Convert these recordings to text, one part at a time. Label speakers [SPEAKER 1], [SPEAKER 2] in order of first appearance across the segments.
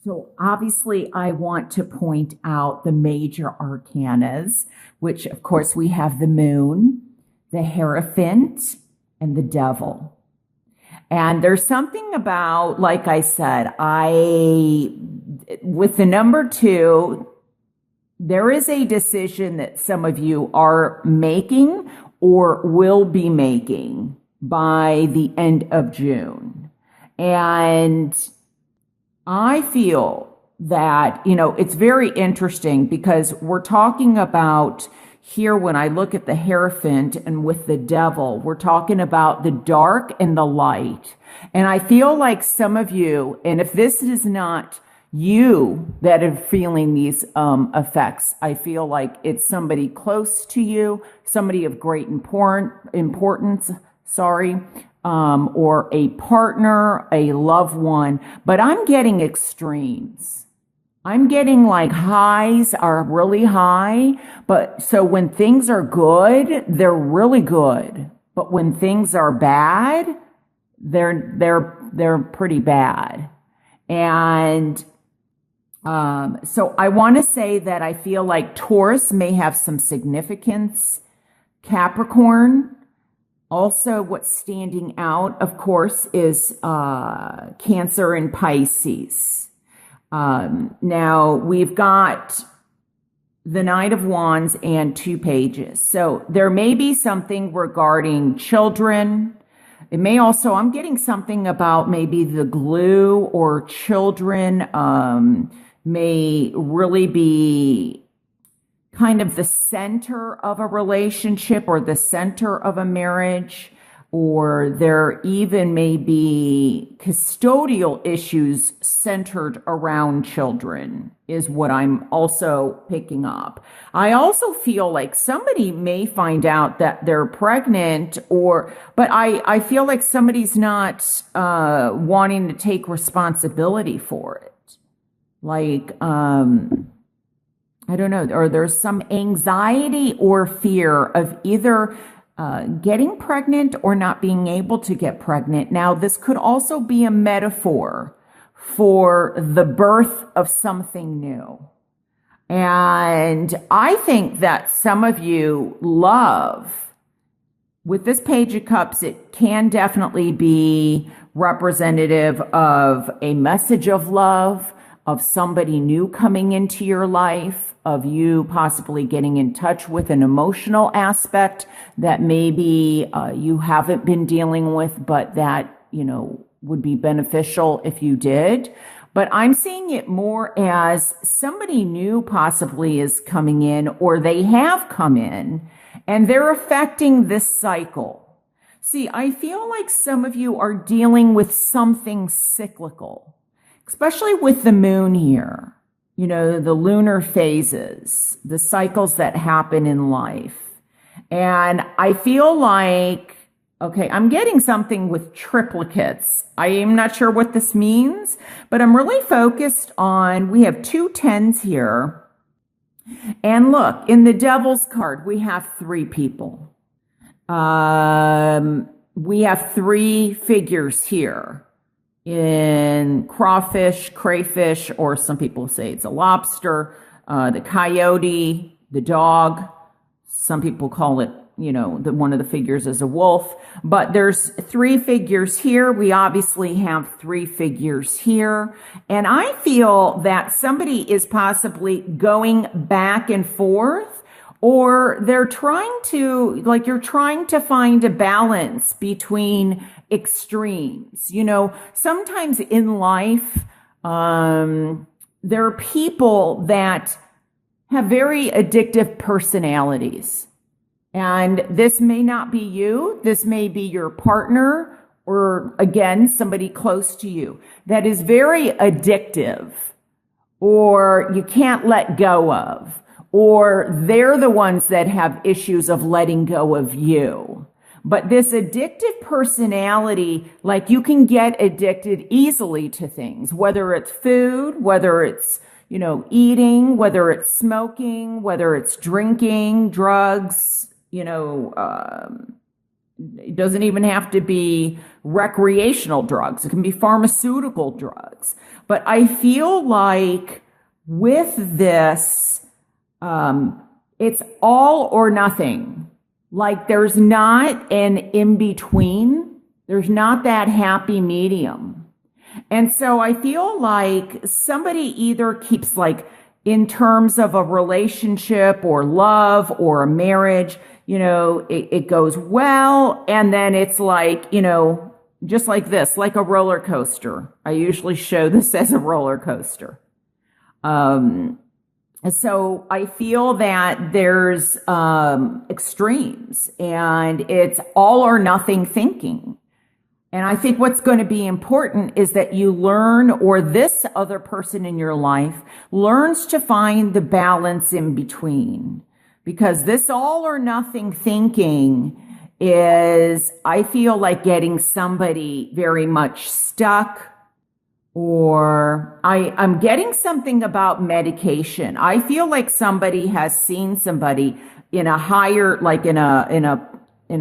[SPEAKER 1] So obviously, I want to point out the major arcanas, which of course we have the moon, the Hierophant, and the devil. And there's something about, like I said, with the number two, there is a decision that some of you are making or will be making by the end of June. And I feel that, it's very interesting because we're talking about here when I look at the Hierophant and with the devil, we're talking about the dark and the light. And I feel like some of you, and if this is not you that are feeling these effects, I feel like it's somebody close to you, somebody of great importance, or a partner, a loved one, but I'm getting extremes. I'm getting like highs are really high, but so when things are good, they're really good. But when things are bad, they're pretty bad. And so I want to say that I feel like Taurus may have some significance. Capricorn. Also, what's standing out, of course, is Cancer and Pisces. Now, we've got the Knight of Wands and 2 pages. So there may be something regarding children. It may also, I'm getting something about maybe the glue or children may really be kind of the center of a relationship or the center of a marriage, or there even may be custodial issues centered around children is what I'm also picking up. I also feel like somebody may find out that they're pregnant but I feel like somebody's not wanting to take responsibility for it. Like, I don't know, or there's some anxiety or fear of either getting pregnant or not being able to get pregnant. Now, this could also be a metaphor for the birth of something new. And I think that some of you love, with this Page of Cups, it can definitely be representative of a message of love, of somebody new coming into your life, of you possibly getting in touch with an emotional aspect that maybe you haven't been dealing with, but that, would be beneficial if you did. But I'm seeing it more as somebody new possibly is coming in, or they have come in, and they're affecting this cycle. See, I feel like some of you are dealing with something cyclical, especially with the moon here. The lunar phases, the cycles that happen in life. And I feel like, okay, I'm getting something with triplicates. I am not sure what this means, but I'm really focused on, we have 2 10s here. And look, in the Devil's card, we have 3 people. We have 3 figures here. In crawfish, crayfish, or some people say it's a lobster, the coyote, the dog. Some people call it, one of the figures is a wolf. But there's 3 figures here. We obviously have 3 figures here. And I feel that somebody is possibly going back and forth, or they're trying to, like, you're trying to find a balance between extremes. Sometimes in life, there are people that have very addictive personalities. And this may not be you. This may be your partner, or again, somebody close to you that is very addictive, or you can't let go of, or they're the ones that have issues of letting go of you. But this addictive personality, like, you can get addicted easily to things, whether it's food, whether it's, eating, whether it's smoking, whether it's drinking, drugs, It doesn't even have to be recreational drugs. It can be pharmaceutical drugs. But I feel like with this, it's all or nothing. Like there's not an in between. There's not that happy medium. And so I feel like somebody either keeps like in terms of a relationship or love or a marriage, it goes well. And then it's like, just like this, like a roller coaster. I usually show this as a roller coaster. So I feel that there's extremes and it's all or nothing thinking. And I think what's going to be important is that you learn, or this other person in your life learns to find the balance in between. Because this all or nothing thinking is, I feel like getting somebody very much stuck, or I'm getting something about medication. I feel like somebody has seen somebody in a higher, like in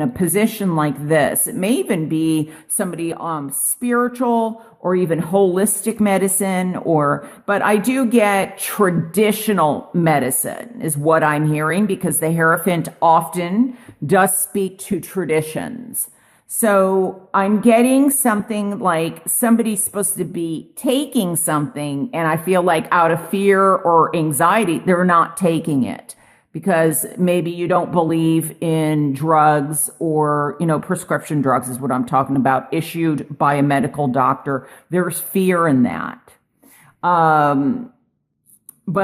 [SPEAKER 1] a position like this. It may even be somebody spiritual or even holistic medicine, but I do get traditional medicine is what I'm hearing, because the Hierophant often does speak to traditions. So I'm getting something like somebody's supposed to be taking something, and I feel like out of fear or anxiety, they're not taking it. Because maybe you don't believe in drugs, or, prescription drugs is what I'm talking about, issued by a medical doctor. There's fear in that. But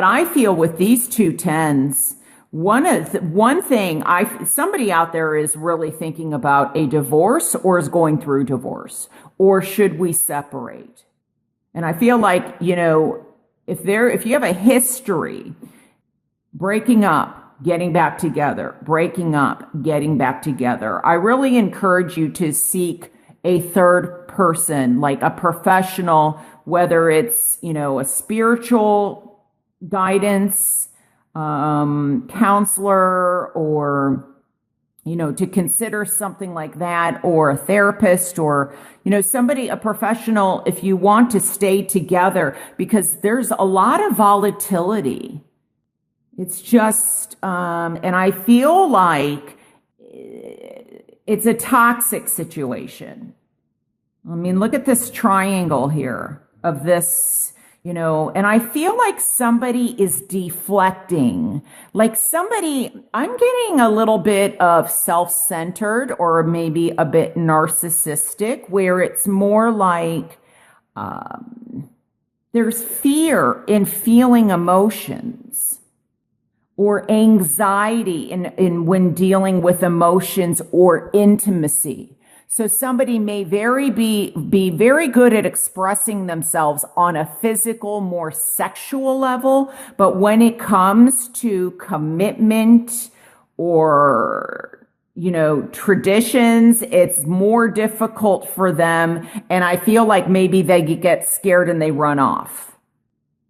[SPEAKER 1] I feel with these two tens, one thing, somebody out there is really thinking about a divorce, or is going through divorce, or should we separate? And I feel like, if you have a history, breaking up, getting back together, breaking up, getting back together, I really encourage you to seek a third person, like a professional, whether it's, a spiritual guidance, counselor, or, to consider something like that, or a therapist, or, somebody, a professional, if you want to stay together, because there's a lot of volatility. It's just, and I feel like it's a toxic situation. I mean, look at this triangle here of this, and I feel like somebody is deflecting. Like I'm getting a little bit of self-centered, or maybe a bit narcissistic, where it's more like, there's fear in feeling emotions, or anxiety in when dealing with emotions or intimacy. So somebody may be very good at expressing themselves on a physical, more sexual level, but when it comes to commitment or, traditions, it's more difficult for them. And I feel like maybe they get scared and they run off,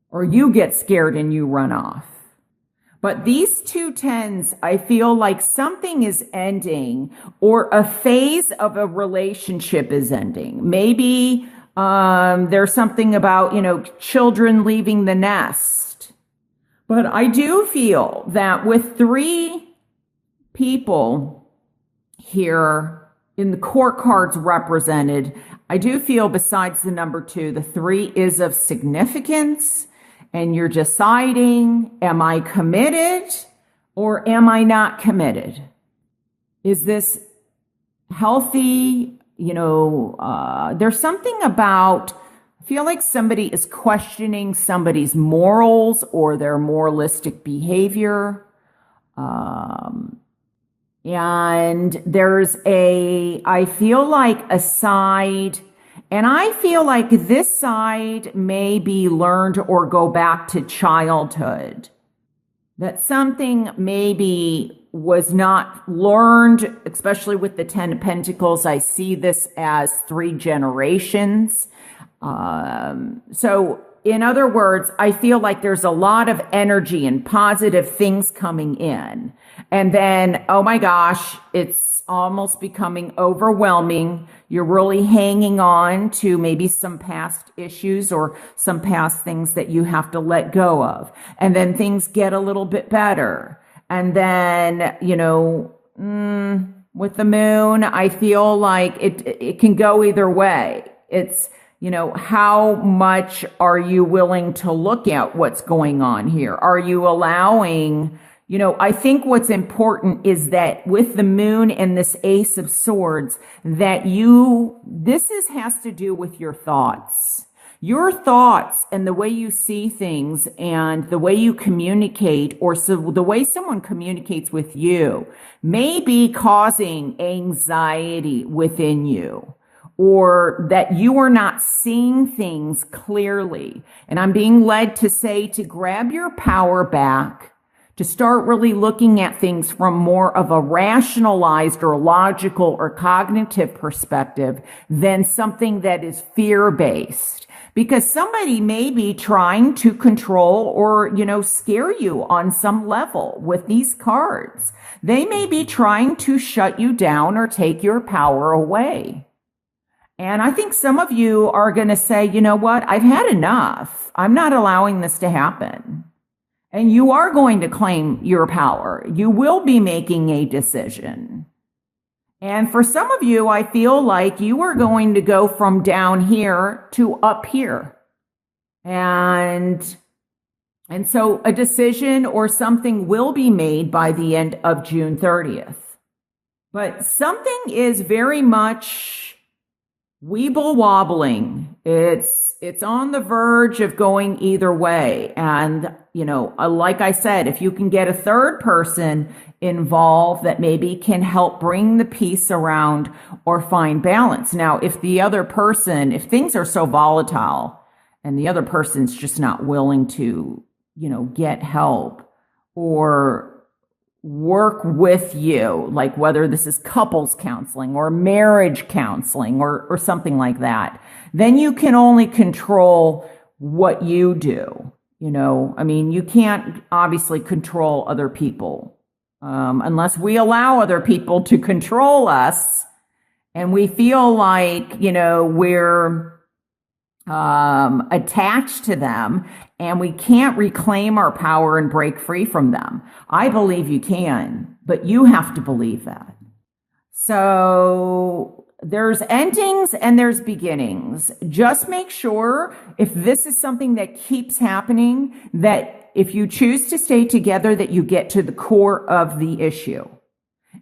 [SPEAKER 1] or you get scared and you run off. But these two tens, I feel like something is ending, or a phase of a relationship is ending. Maybe there's something about, children leaving the nest. But I do feel that with three people here in the court cards represented, I do feel besides the number 2, the 3 is of significance. And you're deciding, am I committed or am I not committed? Is this healthy? There's something about, I feel like somebody is questioning somebody's morals or their moralistic behavior. And there's I feel like a side. And I feel like this side may be learned or go back to childhood. That something maybe was not learned, especially with the 10 of Pentacles. I see this as 3 generations. So in other words, I feel like there's a lot of energy and positive things coming in. And then, oh my gosh, it's almost becoming overwhelming. You're really hanging on to maybe some past issues or some past things that you have to let go of. And then things get a little bit better. And then, with the moon, I feel like it can go either way. It's, how much are you willing to look at what's going on here? Are you allowing, I think what's important is that with the moon and this Ace of Swords, that has to do with your thoughts. Your thoughts and the way you see things and the way you communicate, or the way someone communicates with you, may be causing anxiety within you, or that you are not seeing things clearly. And I'm being led to say to grab your power back, to start really looking at things from more of a rationalized or logical or cognitive perspective than something that is fear-based. Because somebody may be trying to control or, scare you on some level with these cards. They may be trying to shut you down or take your power away. And I think some of you are going to say, you know what? I've had enough. I'm not allowing this to happen. And you are going to claim your power. You will be making a decision. And for some of you, I feel like you are going to go from down here to up here. And so a decision or something will be made by the end of June 30th. But something is very much weeble wobbling. It's on the verge of going either way. And, like I said, if you can get a third person involved that maybe can help bring the peace around or find balance. Now, if things are so volatile and the other person's just not willing to, get help or work with you, like whether this is couples counseling or marriage counseling or something like that, then you can only control what you do. You can't obviously control other people. Unless we allow other people to control us and we feel like, we're attached to them and we can't reclaim our power and break free from them. I believe you can, but you have to believe that. So there's endings and there's beginnings. Just make sure if this is something that keeps happening, that if you choose to stay together, that you get to the core of the issue.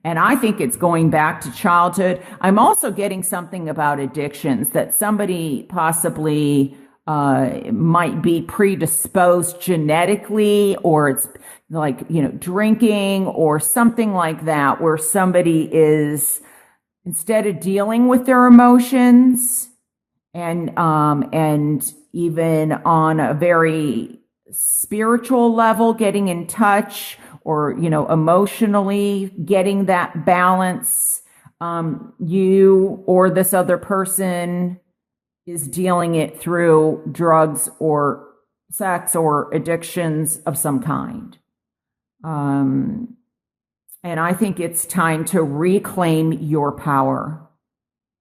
[SPEAKER 1] And I think it's going back to childhood. I'm also getting something about addictions, that somebody possibly might be predisposed genetically, or it's like, drinking or something like that, where somebody is, instead of dealing with their emotions and even on a very spiritual level, getting in touch or, emotionally getting that balance, you or this other person is dealing it through drugs or sex or addictions of some kind. And I think it's time to reclaim your power.